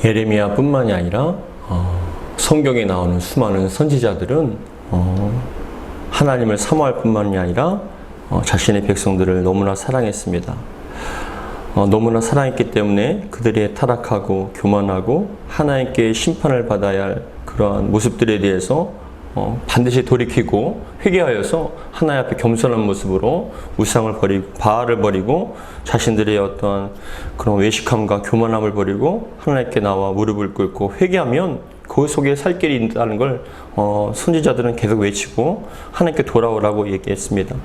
예레미야뿐만이 아니라 성경에 나오는 수많은 선지자들은 하나님을 사모할 뿐만이 아니라 자신의 백성들을 너무나 사랑했습니다. 너무나 사랑했기 때문에 그들이 타락하고 교만하고 하나님께 심판을 받아야 할 그러한 모습들에 대해서 반드시 돌이키고 회개하여서 하나님 앞에 겸손한 모습으로 우상을 버리고 바알을 버리고 자신들의 어떠한 그런 외식함과 교만함을 버리고 하나님께 나와 무릎을 꿇고 회개하면 그 속에 살 길이 있다는 걸 선지자들은 계속 외치고 하나님께 돌아오라고 얘기했습니다.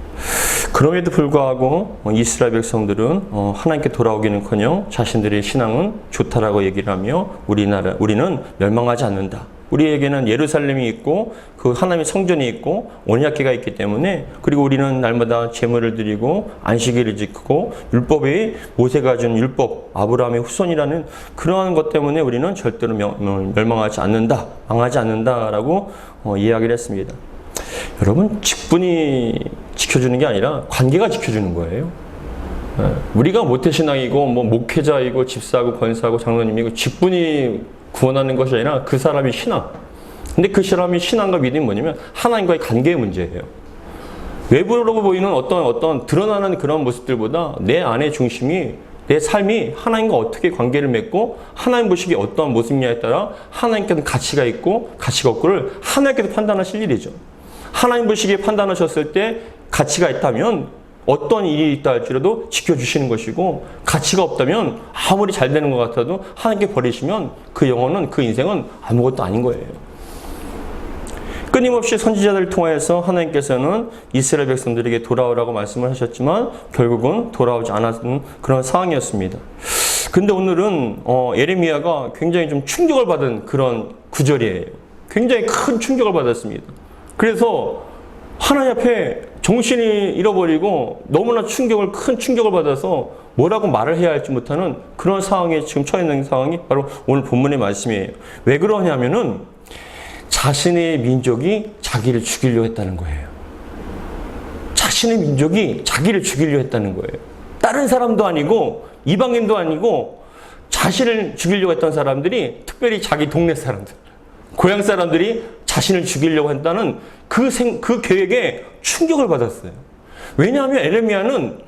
그럼에도 불구하고 이스라엘 백성들은 하나님께 돌아오기는커녕 자신들의 신앙은 좋다라고 얘기를 하며 우리는 멸망하지 않는다. 우리에게는 예루살렘이 있고 그 하나님의 성전이 있고 언약궤가 있기 때문에, 그리고 우리는 날마다 제물을 드리고 안식일을 지키고 율법에 모세가 준 율법, 아브라함의 후손이라는 그러한 것 때문에 우리는 절대로 멸망하지 않는다, 망하지 않는다라고 이야기를 했습니다. 여러분, 직분이 지켜주는 게 아니라 관계가 지켜주는 거예요. 우리가 모태신앙이고 목회자이고 집사하고 권사하고 장로님이고 직분이 구원하는 것이 아니라 그 사람의 신앙. 근데 그 사람의 신앙과 믿음이 뭐냐면 하나님과의 관계의 문제예요. 외부로 보이는 어떤 드러나는 그런 모습들보다 내 안의 중심이, 내 삶이 하나님과 어떻게 관계를 맺고 하나님 보시기에 어떠한 모습이냐에 따라 하나님께는 가치가 있고 가치가 없고를 하나님께서 판단하실 일이죠. 하나님 보시기에 판단하셨을 때 가치가 있다면 어떤 일이 있다 할지라도 지켜주시는 것이고, 가치가 없다면 아무리 잘 되는 것 같아도 하나님께 버리시면 그 영혼은, 그 인생은 아무것도 아닌 거예요. 끊임없이 선지자들을 통해서 하나님께서는 이스라엘 백성들에게 돌아오라고 말씀을 하셨지만 결국은 돌아오지 않았던 그런 상황이었습니다. 근데 오늘은 예레미야가 굉장히 좀 충격을 받은 그런 구절이에요. 굉장히 큰 충격을 받았습니다. 그래서 하나님 앞에 정신이 잃어버리고 너무나 큰 충격을 받아서 뭐라고 말을 해야 할지 못하는 그런 상황에 지금 처해 있는 상황이 바로 오늘 본문의 말씀이에요. 왜 그러냐면은 자신의 민족이 자기를 죽이려고 했다는 거예요. 자신의 민족이 자기를 죽이려고 했다는 거예요. 다른 사람도 아니고 이방인도 아니고 자신을 죽이려고 했던 사람들이, 특별히 자기 동네 사람들, 고향 사람들이 자신을 죽이려고 한다는 그 계획에 충격을 받았어요. 왜냐하면 예레미야는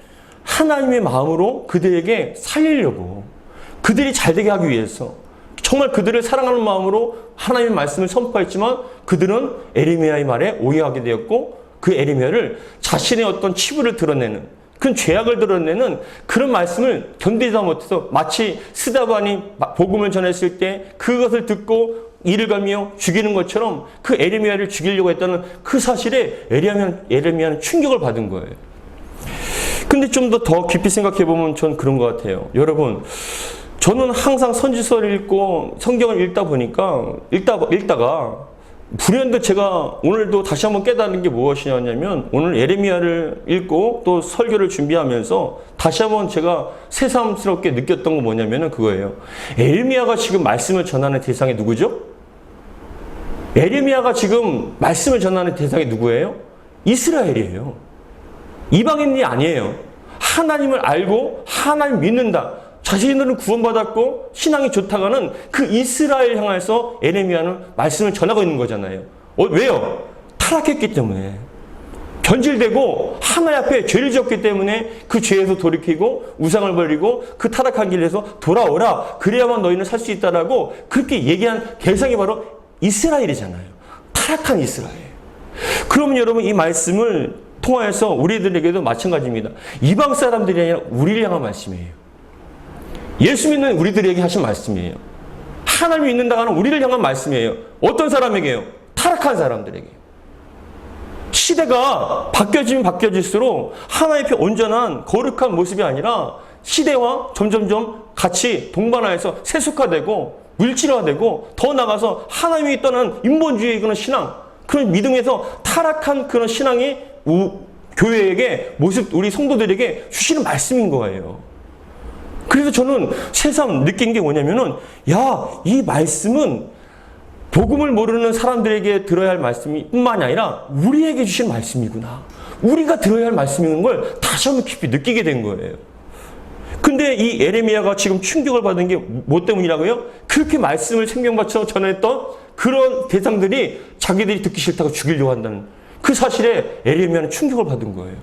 하나님의 마음으로 그들에게 살리려고, 그들이 잘되게 하기 위해서 정말 그들을 사랑하는 마음으로 하나님의 말씀을 선포했지만 그들은 예레미야의 말에 오해하게 되었고, 그 예레미야를 자신의 어떤 치부를 드러내는, 그 죄악을 드러내는 그런 말씀을 견디다 못해서 마치 스데반이 복음을 전했을 때 그것을 듣고 이를 갈며 죽이는 것처럼 그 예레미야를 죽이려고 했다는 그 사실에 예레미야는 충격을 받은 거예요. 근데 좀 더 깊이 생각해 보면 전 그런 것 같아요. 여러분, 저는 항상 선지서를 읽고 성경을 읽다가 불현듯 제가 오늘도 다시 한번 깨달은 게 무엇이냐면, 오늘 예레미야를 읽고 또 설교를 준비하면서 다시 한번 제가 새삼스럽게 느꼈던 건 뭐냐면 그거예요. 예레미야가 지금 말씀을 전하는 대상이 누구죠? 예레미야가 지금 말씀을 전하는 대상이 누구예요? 이스라엘이에요. 이방인이 아니에요. 하나님을 알고 하나님 믿는다, 자신들은 구원받았고 신앙이 좋다가는 그 이스라엘 향해서 예레미야는 말씀을 전하고 있는 거잖아요. 왜요? 타락했기 때문에, 변질되고 하나님 앞에 죄를 지었기 때문에 그 죄에서 돌이키고 우상을 버리고 그 타락한 길에서 돌아오라, 그래야만 너희는 살 수 있다라고 그렇게 얘기한 대상이 바로 이스라엘이잖아요. 타락한 이스라엘. 그러면 여러분, 이 말씀을 통하여서 우리들에게도 마찬가지입니다. 이방 사람들이 아니라 우리를 향한 말씀이에요. 예수 믿는 우리들에게 하신 말씀이에요. 하나님 믿는다고 하는 우리를 향한 말씀이에요. 어떤 사람에게요? 타락한 사람들에게. 시대가 바뀌어지면 바뀌어질수록 하나님 앞에 온전한 거룩한 모습이 아니라 시대와 점점점 같이 동반하여서 세속화되고 물질화되고, 더 나가서 하나님이 떠난 인본주의의 그런 신앙, 그런 믿음에서 타락한 그런 신앙이 교회에게, 우리 성도들에게 주시는 말씀인 거예요. 그래서 저는 새삼 느낀 게 뭐냐면은, 이 말씀은 복음을 모르는 사람들에게 들어야 할 말씀이 뿐만이 아니라 우리에게 주신 말씀이구나, 우리가 들어야 할 말씀인 걸 다시 한번 깊이 느끼게 된 거예요. 근데 이 에레미야가 지금 충격을 받은 게 뭐 때문이라고요? 그렇게 말씀을 생명받쳐 전했던 그런 대상들이 자기들이 듣기 싫다고 죽이려고 한다는 그 사실에 에레미야는 충격을 받은 거예요.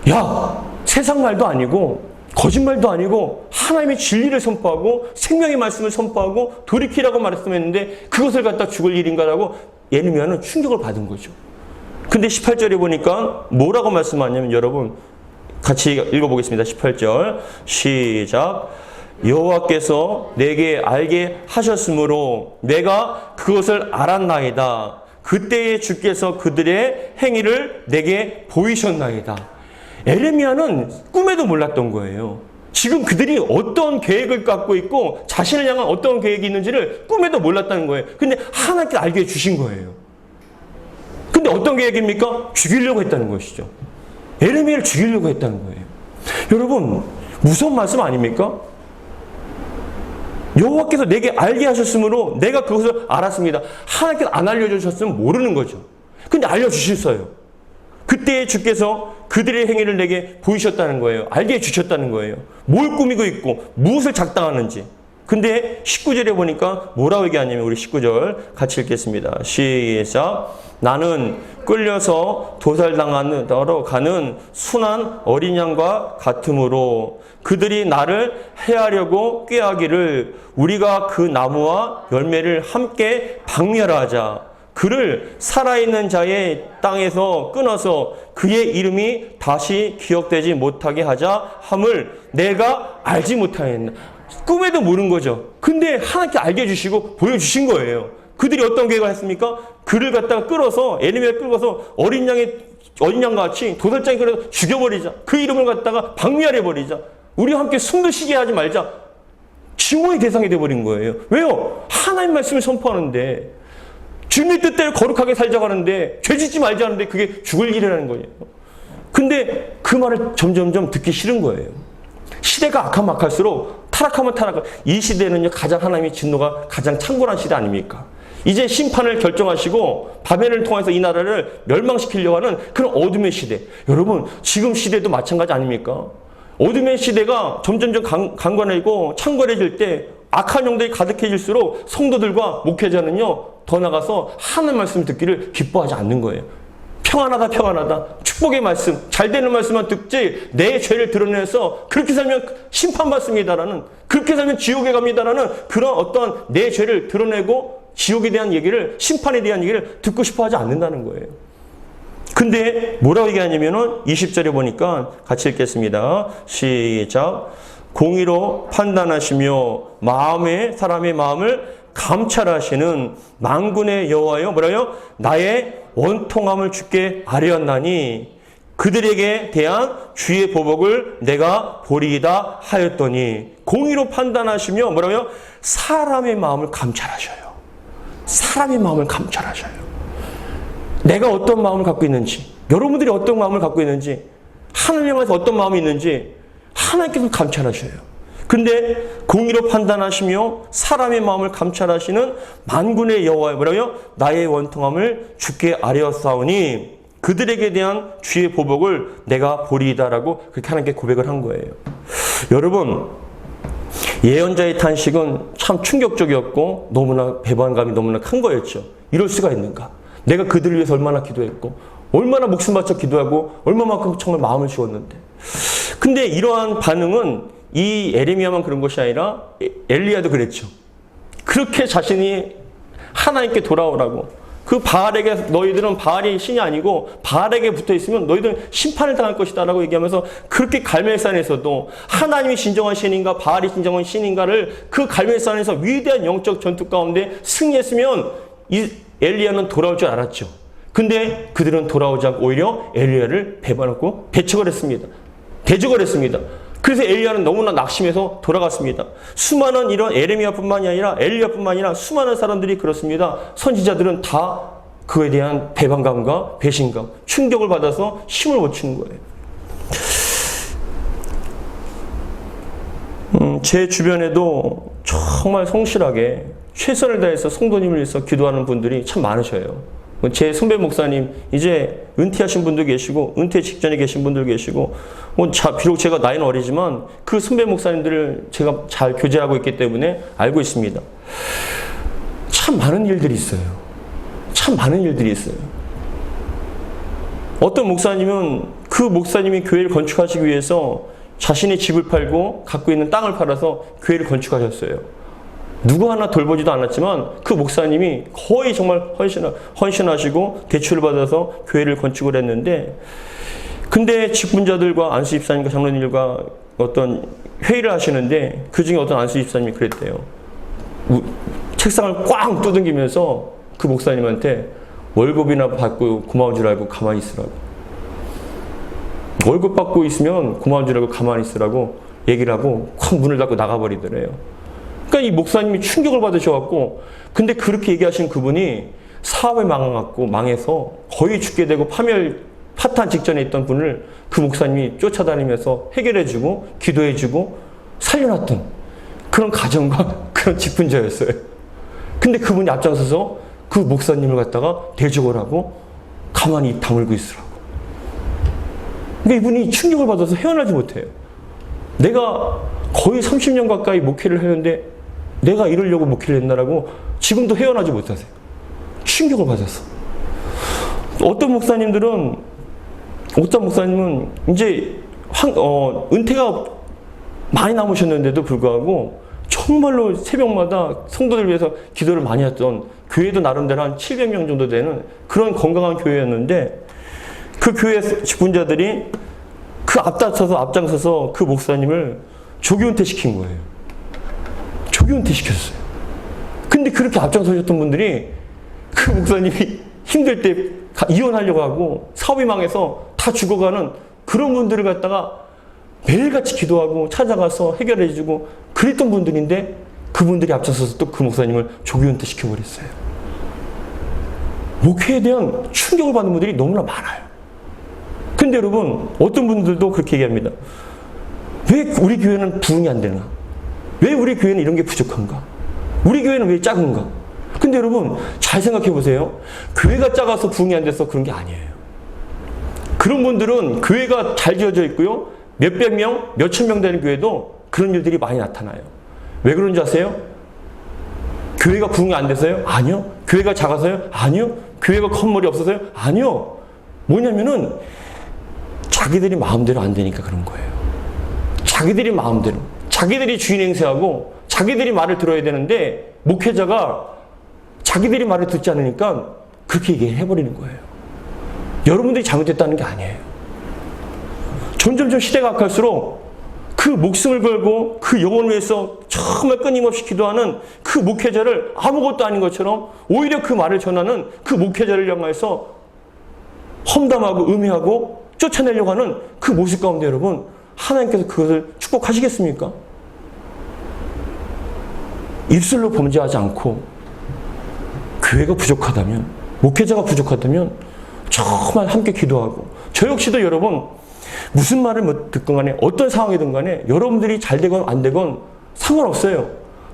야, 세상 말도 아니고 거짓말도 아니고 하나님의 진리를 선포하고 생명의 말씀을 선포하고 돌이키라고 말씀했는데 그것을 갖다 죽을 일인가라고 에레미야는 충격을 받은 거죠. 근데 18절에 보니까 뭐라고 말씀하냐면 여러분 같이 읽어보겠습니다. 18절 시작. 여호와께서 내게 알게 하셨으므로 내가 그것을 알았나이다. 그때에 주께서 그들의 행위를 내게 보이셨나이다. 에레미야는 꿈에도 몰랐던 거예요. 지금 그들이 어떤 계획을 갖고 있고 자신을 향한 어떤 계획이 있는지를 꿈에도 몰랐다는 거예요. 근데 하나님께서 알게 해주신 거예요. 근데 어떤 계획입니까? 죽이려고 했다는 것이죠. 에레미야를 죽이려고 했다는 거예요. 여러분, 무서운 말씀 아닙니까? 여호와께서 내게 알게 하셨으므로 내가 그것을 알았습니다. 하나님께서 안 알려주셨으면 모르는 거죠. 근데 알려주셨어요. 그때 주께서 그들의 행위를 내게 보이셨다는 거예요. 알게 해주셨다는 거예요. 뭘 꾸미고 있고 무엇을 작당하는지. 근데 19절에 보니까 뭐라고 얘기하냐면 우리 19절 같이 읽겠습니다. 시작. 나는 끌려서 도살당하러 가는 순한 어린 양과 같으므로 그들이 나를 해하려고 꾀하기를 우리가 그 나무와 열매를 함께 박멸하자. 그를 살아있는 자의 땅에서 끊어서 그의 이름이 다시 기억되지 못하게 하자 함을 내가 알지 못하였나. 꿈에도 모르는 거죠. 근데 하나님께 알게 해주시고 보여주신 거예요. 그들이 어떤 계획을 했습니까? 그를 갖다가 끌어서 에레미야를 끌어서 어린 양같이 도살장에 끌어서 죽여버리자. 그 이름을 갖다가 박멸해버리자. 우리와 함께 숨도 쉬게 하지 말자. 증오의 대상이 되어버린 거예요. 왜요? 하나님 말씀을 선포하는데 주님의 뜻대로 거룩하게 살자고 하는데 죄 짓지 말자 하는데 그게 죽을 일이라는 거예요. 근데 그 말을 점점점 듣기 싫은 거예요. 시대가 악하면 악할수록 타락하면 타락할. 이 시대는요 가장 하나님의 진노가 가장 창궐한 시대 아닙니까? 이제 심판을 결정하시고 바벨을 통해서 이 나라를 멸망시키려고 하는 그런 어둠의 시대. 여러분 지금 시대도 마찬가지 아닙니까? 어둠의 시대가 점점점 강건해지고 창궐해질 때 악한 영들이 가득해질수록 성도들과 목회자는요 더 나가서 하나님 말씀 듣기를 기뻐하지 않는 거예요. 평안하다 축복의 말씀 잘 되는 말씀만 듣지 내 죄를 드러내서 그렇게 살면 심판받습니다라는 그렇게 살면 지옥에 갑니다라는 그런 어떤 내 죄를 드러내고 지옥에 대한 얘기를 심판에 대한 얘기를 듣고 싶어 하지 않는다는 거예요. 근데 뭐라고 얘기하냐면은 20절에 보니까 같이 읽겠습니다. 시작. 공의로 판단하시며 사람의 마음을 감찰하시는 만군의 여호와여 뭐라요? 나의 원통함을 주께 아뢰었나니 그들에게 대한 주의 보복을 내가 보리이다 하였더니 공의로 판단하시며 뭐라고요? 사람의 마음을 감찰하셔요. 사람의 마음을 감찰하셔요. 내가 어떤 마음을 갖고 있는지 여러분들이 어떤 마음을 갖고 있는지 하나님 향해서 어떤 마음이 있는지 하나님께서 감찰하셔요. 근데 공의로 판단하시며 사람의 마음을 감찰하시는 만군의 여호와여 뭐라고요? 나의 원통함을 주께 아뢰었사오니 그들에게 대한 주의 보복을 내가 보리이다라고 그렇게 하나님께 고백을 한 거예요. 여러분 예언자의 탄식은 참 충격적이었고 너무나 배반감이 너무나 큰 거였죠. 이럴 수가 있는가? 내가 그들을 위해서 얼마나 기도했고 얼마나 목숨 바쳐 기도하고 얼마만큼 정말 마음을 주었는데 근데 이러한 반응은 이 에레미야만 그런 것이 아니라 엘리야도 그랬죠. 그렇게 자신이 하나님께 돌아오라고 그 바알에게 너희들은 바알이 신이 아니고 바알에게 붙어있으면 너희들은 심판을 당할 것이다 라고 얘기하면서 그렇게 갈멜산에서도 하나님이 진정한 신인가 바알이 진정한 신인가를 그 갈멜산에서 위대한 영적 전투 가운데 승리했으면 이 엘리야는 돌아올 줄 알았죠. 근데 그들은 돌아오지 않고 오히려 엘리야를 배반하고 배척을 했습니다. 대적을 했습니다. 그래서 엘리야는 너무나 낙심해서 돌아갔습니다. 수많은 이런 에레미야뿐만이 아니라 엘리야뿐만이 아니라 수많은 사람들이 그렇습니다. 선지자들은 다 그에 대한 배반감과 배신감, 충격을 받아서 힘을 못 치는 거예요. 제 주변에도 정말 성실하게 최선을 다해서 성도님을 위해서 기도하는 분들이 참 많으셔요. 제 선배 목사님, 이제 은퇴하신 분도 계시고, 은퇴 직전에 계신 분들 계시고, 비록 제가 나이는 어리지만 그 선배 목사님들을 제가 잘 교제하고 있기 때문에 알고 있습니다. 참 많은 일들이 있어요. 참 많은 일들이 있어요. 어떤 목사님은 그 목사님이 교회를 건축하시기 위해서 자신의 집을 팔고 갖고 있는 땅을 팔아서 교회를 건축하셨어요. 누구 하나 돌보지도 않았지만 그 목사님이 거의 정말 헌신하시고 대출을 받아서 교회를 건축을 했는데, 근데 직분자들과 안수 집사님과 장로님들과 어떤 회의를 하시는데 그 중에 어떤 안수 집사님이 그랬대요. 책상을 꽝 두들기면서 그 목사님한테 월급이나 받고 고마운 줄 알고 가만히 있으라고. 월급 받고 있으면 고마운 줄 알고 가만히 있으라고 얘기를 하고 확 문을 닫고 나가버리더래요. 그러니까 이 목사님이 충격을 받으셔갖고, 근데 그렇게 얘기하신 그분이 사업에 망해서 거의 죽게 되고 파탄 직전에 있던 분을 그 목사님이 쫓아다니면서 해결해주고 기도해주고 살려놨던 그런 가정과 그런 직분자였어요. 근데 그분이 앞장서서 그 목사님을 갖다가 대적을 하고 가만히 입 다물고 있으라고. 근데 이분이 충격을 받아서 헤어나지 못해요. 내가 거의 30년 가까이 목회를 했는데 내가 이러려고 목회를 했나라고 지금도 헤어나지 못하세요. 충격을 받았어. 어떤 목사님은 이제 은퇴가 많이 남으셨는데도 불구하고 정말로 새벽마다 성도들 위해서 기도를 많이 했던, 교회도 나름대로 한 700명 정도 되는 그런 건강한 교회였는데, 그 교회 직분자들이 앞장서서 그 목사님을 조기은퇴 시킨 거예요. 조기은퇴 시켰어요. 근데 그렇게 앞장서셨던 분들이 그 목사님이 힘들 때 이혼하려고 하고 사업이 망해서 다 죽어가는 그런 분들을 갖다가 매일같이 기도하고 찾아가서 해결해주고 그랬던 분들인데, 그분들이 앞장서서 또 그 목사님을 조기은퇴 시켜버렸어요. 목회에 대한 충격을 받는 분들이 너무나 많아요. 근데 여러분, 어떤 분들도 그렇게 얘기합니다. 왜 우리 교회는 부흥이 안 되나? 왜 우리 교회는 이런 게 부족한가? 우리 교회는 왜 작은가? 근데 여러분, 잘 생각해 보세요. 교회가 작아서 부흥이 안 돼서 그런 게 아니에요. 그런 분들은 교회가 잘 지어져 있고요, 몇백 명, 몇천 명 되는 교회도 그런 일들이 많이 나타나요. 왜 그런지 아세요? 교회가 부흥이 안 돼서요? 아니요. 교회가 작아서요? 아니요. 교회가 건물이 없어서요? 아니요. 뭐냐면은 자기들이 마음대로 안 되니까 그런 거예요. 자기들이 마음대로, 자기들이 주인 행세하고 자기들이 말을 들어야 되는데 목회자가 자기들이 말을 듣지 않으니까 그렇게 얘기해버리는 거예요. 여러분들이 잘못했다는 게 아니에요. 점점 시대가 악할수록 그 목숨을 걸고 그 영혼을 위해서 정말 끊임없이 기도하는 그 목회자를 아무것도 아닌 것처럼 오히려 그 말을 전하는 그 목회자를 향해서 험담하고 음해하고 쫓아내려고 하는 그 모습 가운데 여러분, 하나님께서 그것을 축복하시겠습니까? 입술로 범죄하지 않고 교회가 부족하다면, 목회자가 부족하다면 정말 함께 기도하고, 저 역시도 여러분 무슨 말을 듣건 간에 어떤 상황이든 간에 여러분들이 잘 되건 안 되건 상관없어요.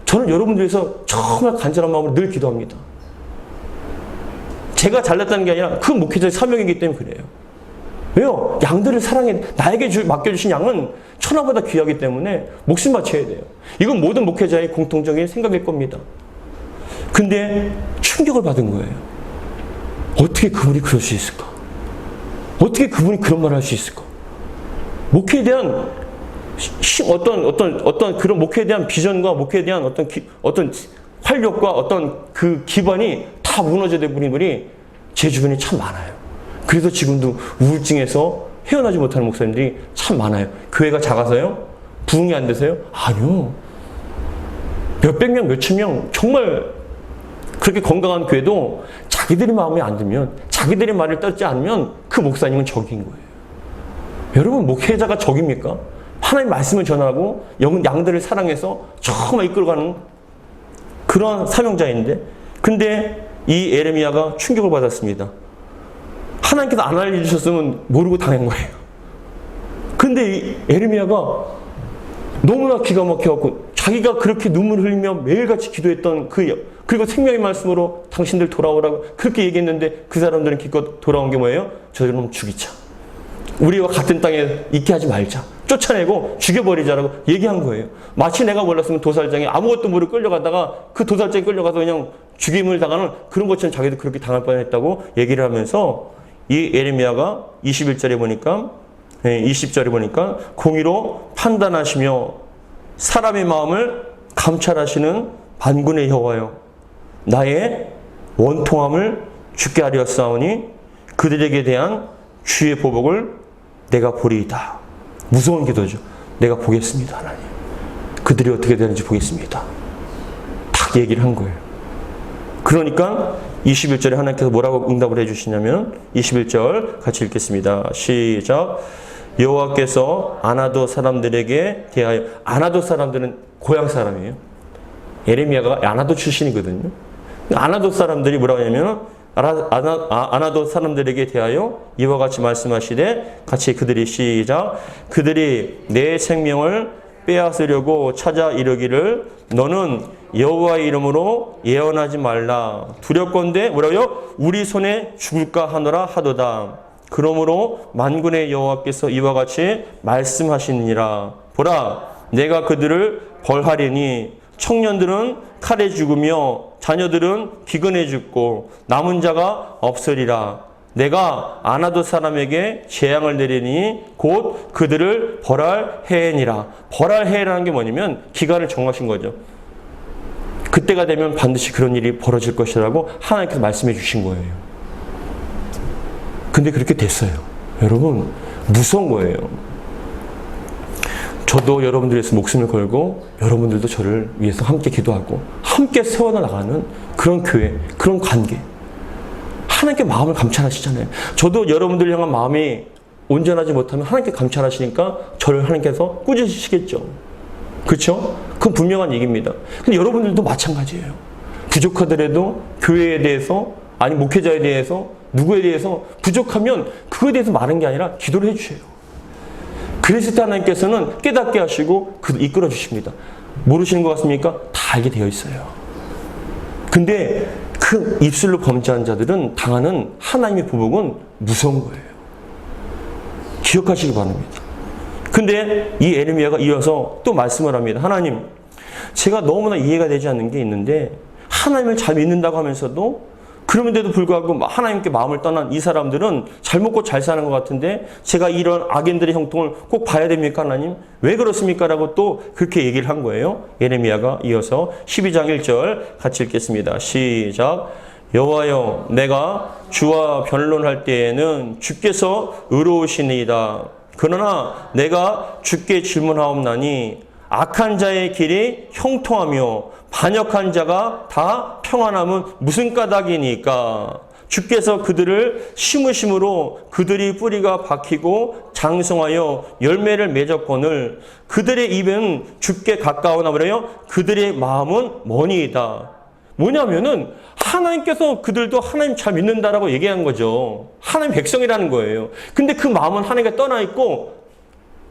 저는 여러분들 위해서 정말 간절한 마음으로 늘 기도합니다. 제가 잘났다는 게 아니라 그 목회자의 사명이기 때문에 그래요. 왜요? 양들을 사랑해, 나에게 맡겨주신 양은 천하보다 귀하기 때문에 목숨 바쳐야 돼요. 이건 모든 목회자의 공통적인 생각일 겁니다. 근데 충격을 받은 거예요. 어떻게 그분이 그럴 수 있을까? 어떻게 그분이 그런 말을 할 수 있을까? 목회에 대한 어떤 그런 목회에 대한 비전과 목회에 대한 어떤 활력과 어떤 그 기반이 다 무너져 버린 분이 제 주변에 참 많아요. 그래서 지금도 우울증에서 헤어나지 못하는 목사님들이 참 많아요. 교회가 작아서요? 부흥이 안 돼서요? 아니요. 몇백 명, 몇천 명 정말 그렇게 건강한 교회도 자기들이 마음에 안 들면, 자기들이 말을 듣지 않으면 그 목사님은 적인 거예요. 여러분, 목회자가 적입니까? 하나님 말씀을 전하고 양들을 사랑해서 정말 이끌어가는 그런 사명자인데, 근데 이 에레미야가 충격을 받았습니다. 하나님께서 안 알려주셨으면 모르고 당한 거예요. 근데 이 에레미야가 너무나 기가 막혀갖고 자기가 그렇게 눈물을 흘리며 매일같이 기도했던 그 그리고 생명의 말씀으로 당신들 돌아오라고 그렇게 얘기했는데 그 사람들은 기껏 돌아온 게 뭐예요? 저들은 죽이자. 우리와 같은 땅에 있게 하지 말자. 쫓아내고 죽여버리자라고 얘기한 거예요. 마치 내가 몰랐으면 도살장에 아무것도 모르고 끌려가다가 그 도살장에 끌려가서 그냥 죽임을 당하는 그런 것처럼 자기도 그렇게 당할 뻔했다고 얘기를 하면서 이 예레미야가 21절에 보니까 20절에 보니까 공의로 판단하시며 사람의 마음을 감찰하시는 만군의 여호와여 나의 원통함을 죽게 하리었사오니 그들에게 대한 주의 보복을 내가 보리이다. 무서운 기도죠. 내가 보겠습니다. 하나님. 그들이 어떻게 되는지 보겠습니다. 딱 얘기를 한 거예요. 그러니까 21절에 하나님께서 뭐라고 응답을 해주시냐면 21절 같이 읽겠습니다. 시작. 여호와께서 아나도 사람들에게 대하여 아나도 사람들은 고향 사람이에요. 예레미야가 아나도 출신이거든요. 아나도 사람들이 뭐라고 하냐면 아나도 사람들에게 대하여 이와 같이 말씀하시되 같이 그들이 시작 그들이 내 생명을 빼앗으려고 찾아 이르기를 너는 여호와의 이름으로 예언하지 말라 두렵건대 뭐라고요? 우리 손에 죽을까 하노라 하도다. 그러므로 만군의 여호와께서 이와 같이 말씀하시니라 보라 내가 그들을 벌하리니 청년들은 칼에 죽으며 자녀들은 기근에 죽고 남은 자가 없으리라. 내가 아나도 사람에게 재앙을 내리니 곧 그들을 벌할 해니라. 벌할 해라는 게 뭐냐면 기간을 정하신 거죠. 그때가 되면 반드시 그런 일이 벌어질 것이라고 하나님께서 말씀해 주신 거예요. 근데 그렇게 됐어요. 여러분 무서운 거예요. 저도 여러분들 위해서 목숨을 걸고 여러분들도 저를 위해서 함께 기도하고 함께 세워나가는 그런 교회, 그런 관계. 하나님께 마음을 감찰하시잖아요. 저도 여러분들 향한 마음이 온전하지 못하면 하나님께 감찰하시니까 저를 하나님께서 꾸짖으시겠죠. 그렇죠? 그건 분명한 얘기입니다. 근데 여러분들도 마찬가지예요. 부족하더라도 교회에 대해서 아니 목회자에 대해서 누구에 대해서 부족하면 그거에 대해서 말한 게 아니라 기도를 해주세요. 그리스도 하나님께서는 깨닫게 하시고 이끌어 주십니다. 모르시는 것 같습니까? 다 알게 되어 있어요. 근데 그 입술로 범죄한 자들은 당하는 하나님의 보복은 무서운 거예요. 기억하시기 바랍니다. 근데 이 예레미야가 이어서 또 말씀을 합니다. 하나님, 제가 너무나 이해가 되지 않는 게 있는데 하나님을 잘 믿는다고 하면서도 그런데도 불구하고 하나님께 마음을 떠난 이 사람들은 잘 먹고 잘 사는 것 같은데 제가 이런 악인들의 형통을 꼭 봐야 됩니까 하나님? 왜 그렇습니까? 라고 또 그렇게 얘기를 한 거예요. 예레미야가 이어서 12장 1절 같이 읽겠습니다. 시작. 여호와여 내가 주와 변론할 때에는 주께서 의로우시니이다. 그러나 내가 주께 질문하옵나니 악한 자의 길이 형통하며 반역한 자가 다 평안함은 무슨 까닭이니까? 주께서 그들을 심으심으로 그들이 뿌리가 박히고 장성하여 열매를 맺었거늘 그들의 입은 주께 가까우나 그래요? 그들의 마음은 머니이다. 뭐냐면은 하나님께서 그들도 하나님 잘 믿는다라고 얘기한 거죠. 하나님 백성이라는 거예요. 근데 그 마음은 하나님께 떠나 있고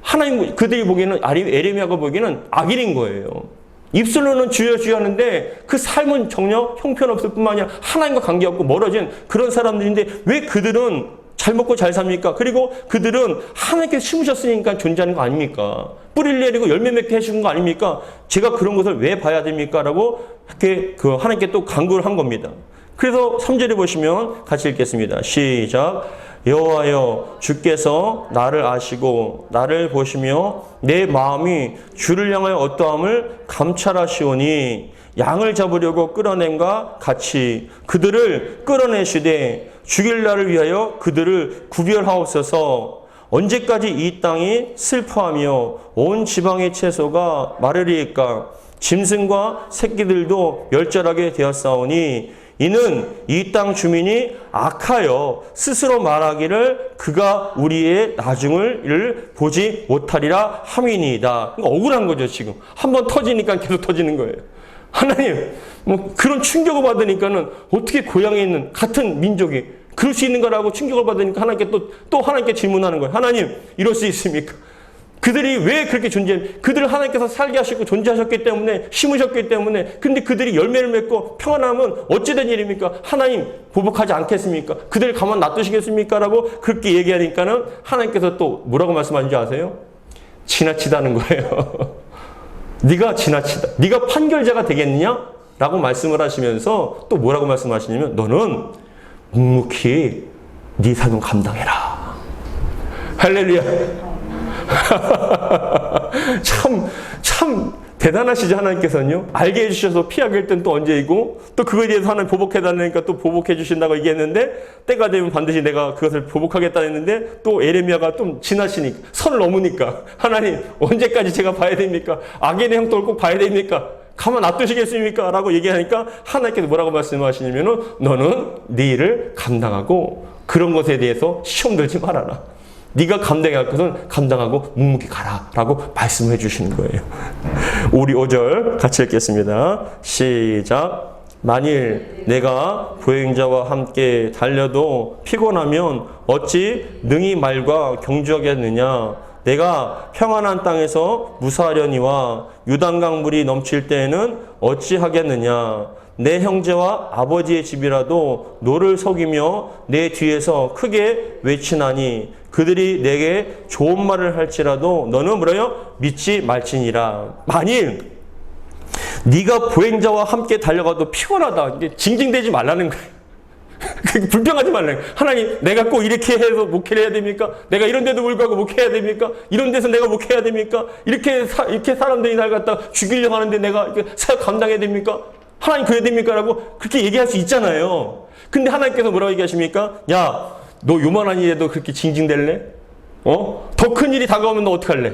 하나님 그들이 보기에는 예레미야가 보기에는 악인인 거예요. 입술로는 주여 주여 하는데 그 삶은 전혀 형편없을 뿐만 아니라 하나님과 관계없고 멀어진 그런 사람들인데 왜 그들은 잘 먹고 잘 삽니까? 그리고 그들은 하나님께 심으셨으니까 존재하는 거 아닙니까? 뿌리를 내리고 열매 맺게 해주는 거 아닙니까? 제가 그런 것을 왜 봐야 됩니까? 라고 이렇게 하나님께 또 간구를 한 겁니다. 그래서 3절에 보시면 같이 읽겠습니다. 시작. 여호와여 주께서 나를 아시고 나를 보시며 내 마음이 주를 향하여 어떠함을 감찰하시오니 양을 잡으려고 끌어낸과 같이 그들을 끌어내시되 죽일 날을 위하여 그들을 구별하옵소서. 언제까지 이 땅이 슬퍼하며 온 지방의 채소가 마르리까? 짐승과 새끼들도 멸절하게 되었사오니 이는 이 땅 주민이 악하여 스스로 말하기를 그가 우리의 나중을 보지 못하리라 함이니이다. 그러니까 억울한 거죠. 지금 한번 터지니까 계속 터지는 거예요. 하나님 그런 충격을 받으니까는 어떻게 고향에 있는 같은 민족이 그럴 수 있는 거라고 충격을 받으니까 하나님께 또 하나님께 질문하는 거예요. 하나님 이럴 수 있습니까? 그들이 왜 그렇게 그들을 하나님께서 살게 하시고 존재하셨기 때문에, 심으셨기 때문에, 근데 그들이 열매를 맺고 평안하면 어찌된 일입니까? 하나님 보복하지 않겠습니까? 그들을 가만 놔두시겠습니까? 라고 그렇게 얘기하니까는 하나님께서 또 뭐라고 말씀하신지 아세요? 지나치다는 거예요. 네가 지나치다. 네가 판결자가 되겠느냐? 라고 말씀을 하시면서 또 뭐라고 말씀하시냐면, 너는 묵묵히 네 삶을 감당해라. 할렐루야. 참 대단하시죠, 하나님께서는요. 알게 해주셔서 피하게 할 땐 또 언제이고, 또 그거에 대해서 하나님 보복해달라니까 또 보복해 주신다고 얘기했는데, 때가 되면 반드시 내가 그것을 보복하겠다 했는데, 또 에레미야가 좀 지나시니까, 선을 넘으니까, 하나님 언제까지 제가 봐야 됩니까? 악인의 형통을 꼭 봐야 됩니까? 가만 놔두시겠습니까? 라고 얘기하니까 하나님께서 뭐라고 말씀하시냐면은, 너는 네 일을 감당하고 그런 것에 대해서 시험 들지 말아라. 네가 감당해야 할 것은 감당하고 묵묵히 가라 라고 말씀해 주시는 거예요. 우리 5절 같이 읽겠습니다. 시작. 만일 내가 보행자와 함께 달려도 피곤하면 어찌 능히 말과 경주하겠느냐. 내가 평안한 땅에서 무사하려니와 요단강 물이 넘칠 때에는 어찌하겠느냐. 내 형제와 아버지의 집이라도 너를 속이며 내 뒤에서 크게 외치나니 그들이 내게 좋은 말을 할지라도 너는 뭐래요? 믿지 말지니라. 만일 네가 보행자와 함께 달려가도 피곤하다. 이게 징징대지 말라는 거예요. 불평하지 말라는 거예요. 하나님, 내가 꼭 이렇게 해서 목회를 해야 됩니까? 내가 이런 데도 불구하고 목회해야 됩니까? 이런 데서 내가 목회해야 됩니까? 이렇게 사람들이 날 갖다 죽이려고 하는데 내가 사역 감당해야 됩니까? 하나님 그래야 됩니까? 라고 그렇게 얘기할 수 있잖아요. 근데 하나님께서 뭐라고 얘기하십니까? 야, 너 요만한 일에도 그렇게 징징댈래? 더 큰 일이 다가오면 너 어떡할래?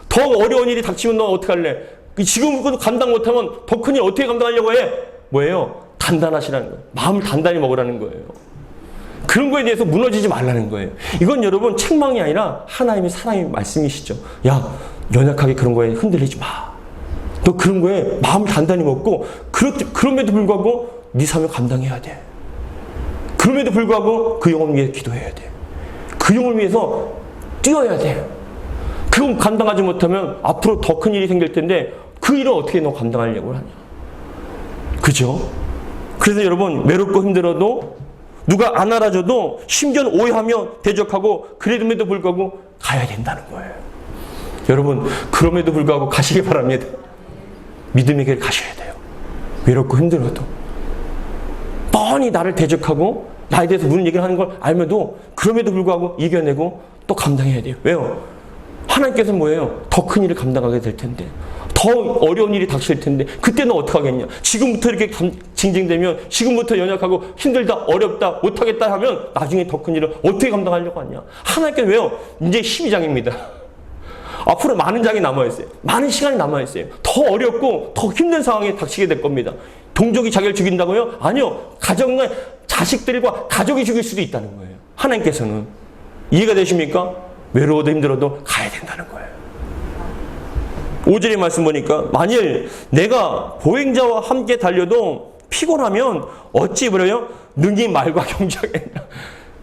더 어려운 일이 닥치면 너 어떡할래? 지금 감당 못하면 더 큰 일 어떻게 감당하려고 해? 뭐예요? 단단하시라는 거예요. 마음을 단단히 먹으라는 거예요. 그런 거에 대해서 무너지지 말라는 거예요. 이건 여러분 책망이 아니라 하나님의 사랑의 말씀이시죠. 야, 연약하게 그런 거에 흔들리지 마. 너 그런 거에 마음을 단단히 먹고 그럼에도 불구하고 네 삶을 감당해야 돼. 그럼에도 불구하고 그 영혼을 위해 기도해야 돼. 그 영혼을 위해서 뛰어야 돼. 그건 감당하지 못하면 앞으로 더 큰 일이 생길 텐데 그 일을 어떻게 너 감당하려고 하냐. 그죠? 그래서 여러분 외롭고 힘들어도 누가 안 알아줘도 심지어는 오해하며 대적하고 그럼에도 불구하고 가야 된다는 거예요. 여러분 그럼에도 불구하고 가시기 바랍니다. 믿음의 길 가셔야 돼요. 외롭고 힘들어도 뻔히 나를 대적하고 나에 대해서 무슨 얘기를 하는 걸 알면도 그럼에도 불구하고 이겨내고 또 감당해야 돼요. 왜요? 하나님께서는 뭐예요? 더 큰 일을 감당하게 될 텐데 더 어려운 일이 닥칠 텐데 그때는 어떻게 하겠냐. 지금부터 이렇게 징징대면 지금부터 연약하고 힘들다 어렵다 못하겠다 하면 나중에 더 큰 일을 어떻게 감당하려고 하냐. 하나님께서 왜요? 이제 12장입니다. 앞으로 많은 장이 남아있어요. 많은 시간이 남아있어요. 더 어렵고 더 힘든 상황에 닥치게 될 겁니다. 동족이 자기를 죽인다고요? 아니요. 가정과 자식들과 가족이 죽일 수도 있다는 거예요. 하나님께서는. 이해가 되십니까? 외로워도 힘들어도 가야 된다는 거예요. 5절의 말씀 보니까 만일 내가 보행자와 함께 달려도 피곤하면 어찌 그래요? 능히 말과 경주하겠냐.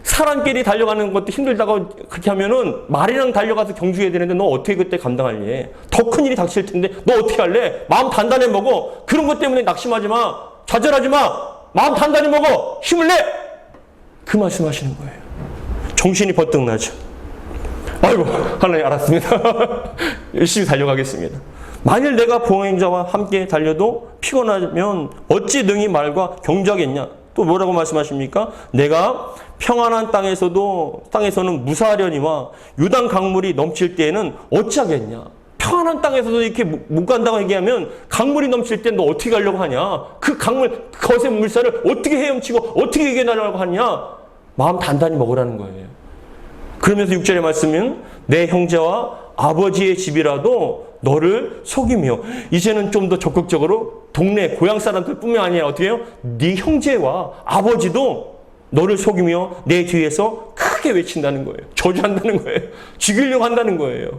사람끼리 달려가는 것도 힘들다고 그렇게 하면은 말이랑 달려가서 경주해야 되는데 너 어떻게 그때 감당할래? 더 큰 일이 닥칠 텐데 너 어떻게 할래? 마음 단단히 먹어. 그런 것 때문에 낙심하지 마. 좌절하지 마. 마음 단단히 먹어. 힘을 내. 그 말씀하시는 거예요. 정신이 번뜩 나죠. 아이고 하나님 알았습니다. 열심히 달려가겠습니다. 만일 내가 보행자와 함께 달려도 피곤하면 어찌 능히 말과 경주하겠냐. 또 뭐라고 말씀하십니까? 내가 평안한 땅에서는 무사하려니와 요단 강물이 넘칠 때에는 어찌하겠냐. 평안한 땅에서도 이렇게 못 간다고 얘기하면 강물이 넘칠 때 너 어떻게 가려고 하냐. 그 강물 거센 물살을 어떻게 헤엄치고 어떻게 이겨나려고 하냐. 마음 단단히 먹으라는 거예요. 그러면서 6절의 말씀은 내 형제와 아버지의 집이라도 너를 속이며 이제는 좀 더 적극적으로 동네 고향 사람들 뿐만 아니라 어떻게 해요? 네 형제와 아버지도 너를 속이며 내 뒤에서 크게 외친다는 거예요. 저주한다는 거예요. 죽이려고 한다는 거예요.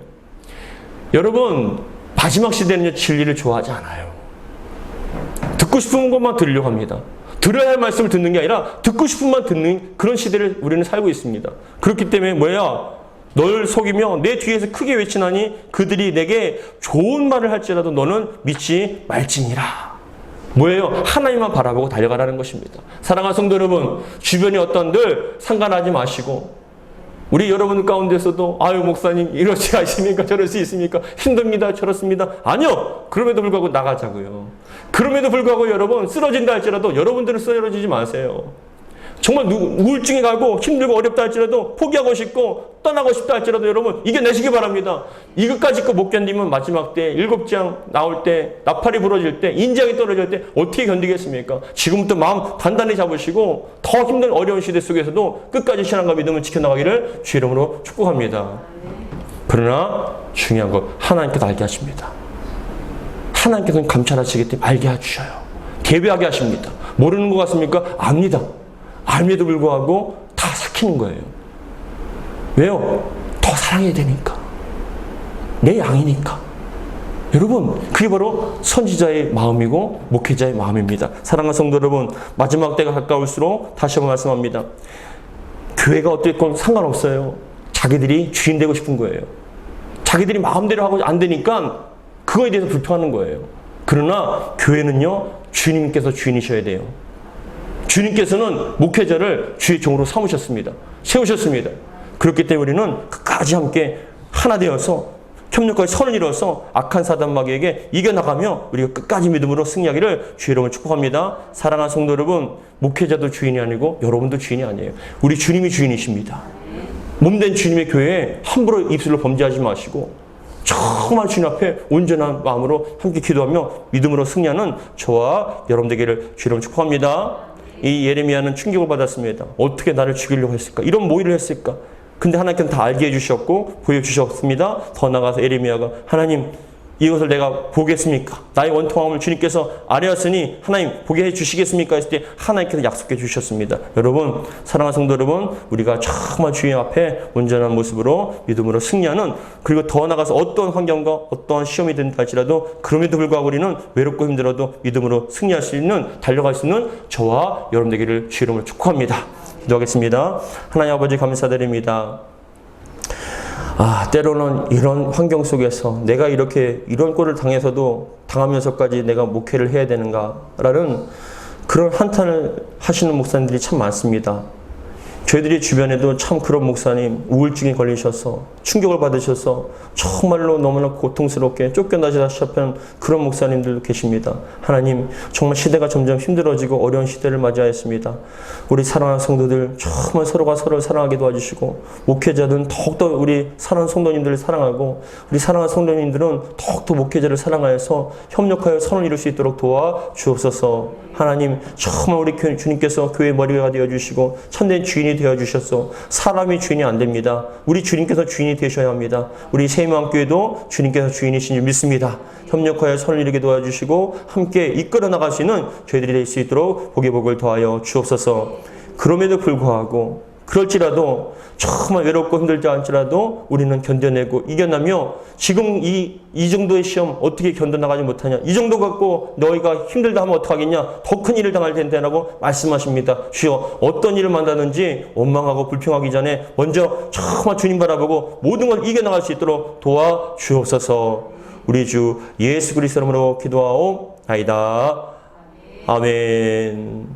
여러분 마지막 시대는 진리를 좋아하지 않아요. 듣고 싶은 것만 들으려고 합니다. 들어야 할 말씀을 듣는 게 아니라 듣고 싶은 만 듣는 그런 시대를 우리는 살고 있습니다. 그렇기 때문에 뭐야? 널 속이며 내 뒤에서 크게 외치나니 그들이 내게 좋은 말을 할지라도 너는 믿지 말지니라. 뭐예요? 하나님만 바라보고 달려가라는 것입니다. 사랑하는 성도 여러분, 주변이 어떤들 상관하지 마시고, 우리 여러분 가운데서도 아유 목사님 이러지 않습니까? 저럴 수 있습니까? 힘듭니다. 저렇습니다. 아니요. 그럼에도 불구하고 나가자고요. 그럼에도 불구하고 여러분 쓰러진다 할지라도 여러분들은 쓰러지지 마세요. 정말 우울증에 가고 힘들고 어렵다 할지라도 포기하고 싶고 떠나고 싶다 할지라도 여러분 이겨내시기 바랍니다. 이것까지 못 견디면 마지막 때 7장 나올 때 나팔이 부러질 때 인장이 떨어질 때 어떻게 견디겠습니까? 지금부터 마음 단단히 잡으시고 더 힘든 어려운 시대 속에서도 끝까지 신앙과 믿음을 지켜나가기를 주의 이름으로 축복합니다. 그러나 중요한 것 하나님께서 알게 하십니다. 하나님께서는 감찰하시기 때문에 알게 해주셔요. 개배하게 하십니다. 모르는 것 같습니까? 압니다. 알면도 불구하고 다 삭히는 거예요. 왜요? 더 사랑해야 되니까. 내 양이니까. 여러분, 그게 바로 선지자의 마음이고 목회자의 마음입니다. 사랑하는 성도 여러분, 마지막 때가 가까울수록 다시 한번 말씀합니다. 교회가 어쨌건 상관없어요. 자기들이 주인 되고 싶은 거예요. 자기들이 마음대로 하고 안 되니까 그거에 대해서 불평하는 거예요. 그러나 교회는요, 주님께서 주인이셔야 돼요. 주님께서는 목회자를 주의 종으로 삼으셨습니다. 세우셨습니다. 그렇기 때문에 우리는 끝까지 함께 하나 되어서 협력하여 선을 이뤄서 악한 사단 마귀에게 이겨나가며 우리가 끝까지 믿음으로 승리하기를 주의 이름으로 축복합니다. 사랑하는 성도 여러분, 목회자도 주인이 아니고 여러분도 주인이 아니에요. 우리 주님이 주인이십니다. 몸된 주님의 교회에 함부로 입술로 범죄하지 마시고 정말 주님 앞에 온전한 마음으로 함께 기도하며 믿음으로 승리하는 저와 여러분 되기를 주의 이름으로 축복합니다. 이 예레미야는 충격을 받았습니다. 어떻게 나를 죽이려고 했을까? 이런 모의를 했을까? 근데 하나님께서 다 알게 해주셨고 보여주셨습니다. 더 나아가서 예레미야가 하나님 이것을 내가 보겠습니까? 나의 원통함을 주님께서 아뢰었으니 하나님 보게 해주시겠습니까? 했을 때 하나님께서 약속해 주셨습니다. 여러분, 사랑하는 성도 여러분, 우리가 정말 주님 앞에 온전한 모습으로 믿음으로 승리하는, 그리고 더 나아가서 어떤 환경과 어떤 시험이 된다 할지라도 그럼에도 불구하고 우리는 외롭고 힘들어도 믿음으로 승리할 수 있는, 달려갈 수 있는 저와 여러분 되기를 주의 이름으로 축복합니다. 기도하겠습니다. 하나님 아버지 감사드립니다. 때로는 이런 환경 속에서 내가 이렇게 이런 꼴을 당하면서까지 내가 목회를 해야 되는가라는 그런 한탄을 하시는 목사님들이 참 많습니다. 저희들이 주변에도 참 그런 목사님 우울증에 걸리셔서 충격을 받으셔서 정말로 너무나 고통스럽게 쫓겨나시다시피 하는 그런 목사님들도 계십니다. 하나님, 정말 시대가 점점 힘들어지고 어려운 시대를 맞이하였습니다. 우리 사랑하는 성도들 정말 서로가 서로를 사랑하게 도와주시고, 목회자들은 더욱더 우리 사랑하는 성도님들을 사랑하고, 우리 사랑하는 성도님들은 더욱더 목회자를 사랑하여서 협력하여 선을 이룰 수 있도록 도와주옵소서. 하나님, 정말 우리 주님께서 교회의 머리가 되어주시고 참된 주인이 되어주셔서 사람이 주인이 안 됩니다. 우리 주님께서 주인이 되셔야 합니다. 우리 세임왕교회도 주님께서 주인이신 줄 믿습니다. 협력하여 선을 이루게 도와주시고 함께 이끌어 나갈 수 있는 저희들이 될 수 있도록 복의 복을 더하여 주옵소서. 그럼에도 불구하고 그럴지라도 정말 외롭고 힘들지 않지라도 우리는 견뎌내고 이겨나며, 지금 이 정도의 시험 어떻게 견뎌나가지 못하냐, 이 정도 갖고 너희가 힘들다 하면 어떡하겠냐, 더 큰 일을 당할 텐데 라고 말씀하십니다. 주여, 어떤 일을 만나는지 원망하고 불평하기 전에 먼저 정말 주님 바라보고 모든 걸 이겨나갈 수 있도록 도와주옵소서. 우리 주 예수 그리스도 이름으로 기도하옵나이다. 아멘.